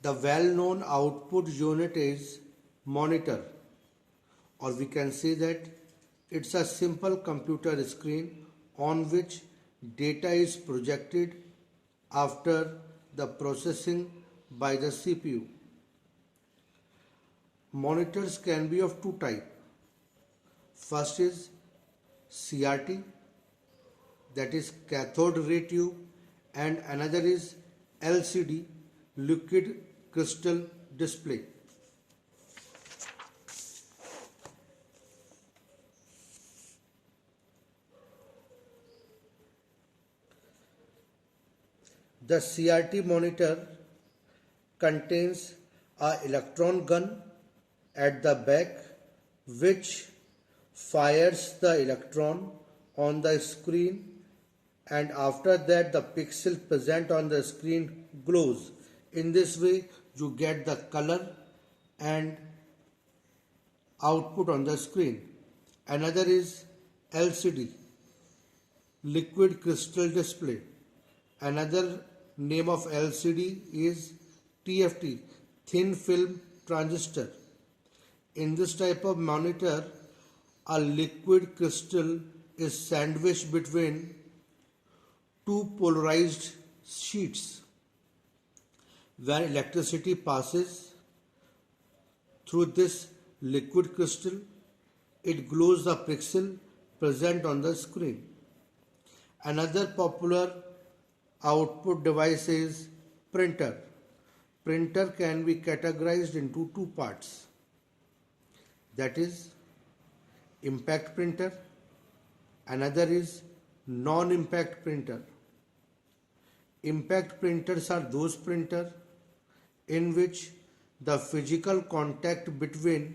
The well-known output unit is monitor, or we can say that it's a simple computer screen on which data is projected after the processing by the CPU. Monitors can be of two types. First is CRT, that is cathode ray tube, and another is LCD, liquid crystal display. The CRT monitor contains a electron gun at the back which fires the electron on the screen, and after that the pixel present on the screen glows. In this way you get the color and output on the screen. Another is LCD, liquid crystal display. Another name of LCD is TFT, thin film transistor. In this type of monitor, a liquid crystal is sandwiched between two polarized sheets. When electricity passes through this liquid crystal, it glows the pixel present on the screen. Another popular output device is printer. Printer can be categorized into two parts, that is impact printer, another is non-impact printer. Impact printers are those printers in which the physical contact between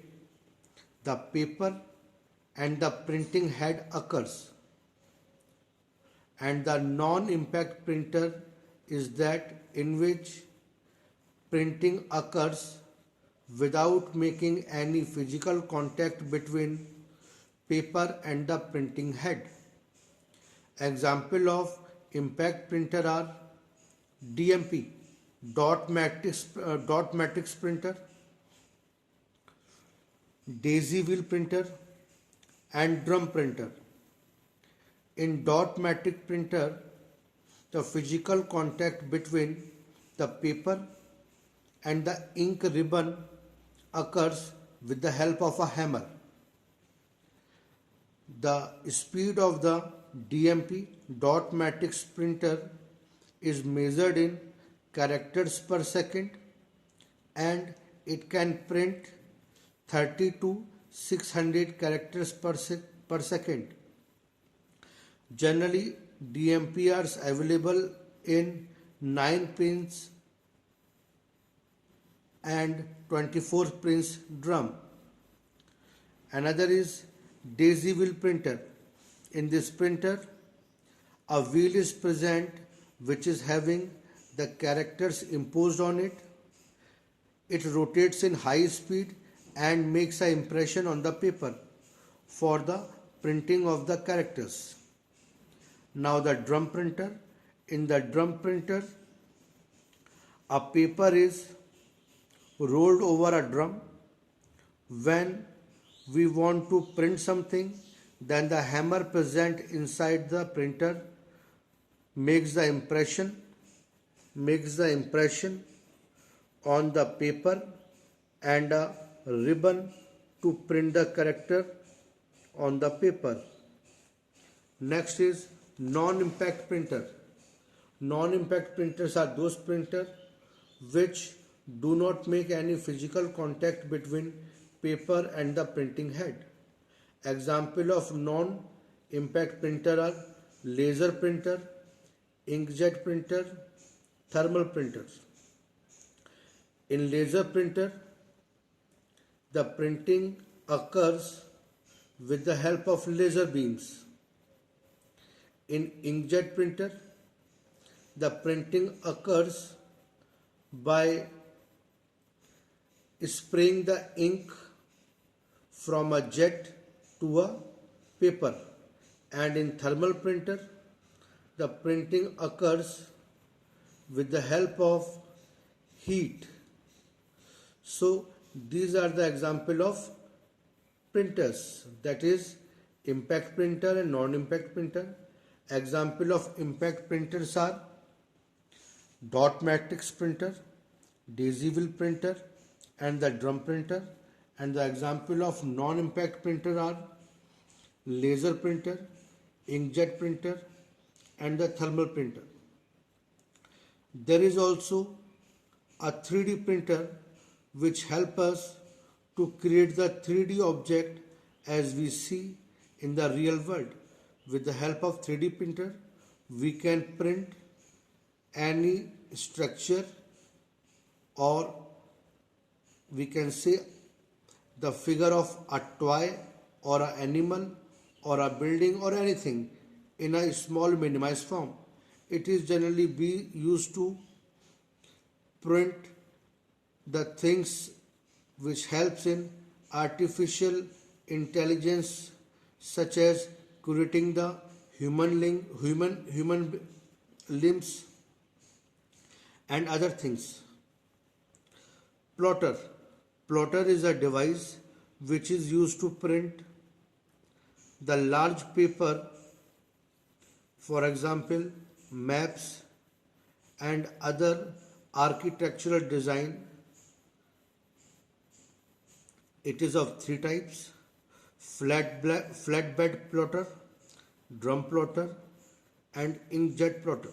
the paper and the printing head occurs, and the non-impact printer is that in which printing occurs without making any physical contact between paper and the printing head. Example of impact printer are DMP, dot matrix printer, daisy wheel printer, and drum printer. In dot matrix printer, the physical contact between the paper and the ink ribbon occurs with the help of a hammer. The speed of the DMP, dot matrix printer, is measured in characters per second, and it can print 30 to 600 characters per second. Generally, DMP are available in 9 pins and 24 pins drum. Another is daisy wheel printer. In this printer, a wheel is present which is having the characters imposed on it. It rotates in high speed and makes an impression on the paper for the printing of the characters. Now the drum printer. In the drum printer, a paper is rolled over a drum. When we want to print something, then the hammer present inside the printer makes the impression on the paper and a ribbon to print the character on the paper. Next is non-impact printer. Non-impact printers are those printers which do not make any physical contact between paper and the printing head. Example of non-impact printer are laser printer, inkjet printer, thermal printers. In laser printer, the printing occurs with the help of laser beams. In inkjet printer, the printing occurs by spraying the ink from a jet to a paper, and in thermal printer, the printing occurs with the help of heat So these are the example of printers, that is impact printer and non-impact printer. Example of impact printers are dot matrix printer, daisy wheel printer and the drum printer. And the example of non-impact printer are laser printer, inkjet printer and the thermal printer. There is also a 3D printer which help us to create the 3D object as we see in the real world. With the help of 3D printer, we can print any structure, or we can say the figure of a toy or an animal or a building or anything in a small minimized form. It is generally be used to print the things which helps in artificial intelligence, such as creating the human limbs and other things. Plotter. Plotter is a device which is used to print the large paper, for example, maps and other architectural design. It is of three types: flatbed plotter, drum plotter and inkjet plotter.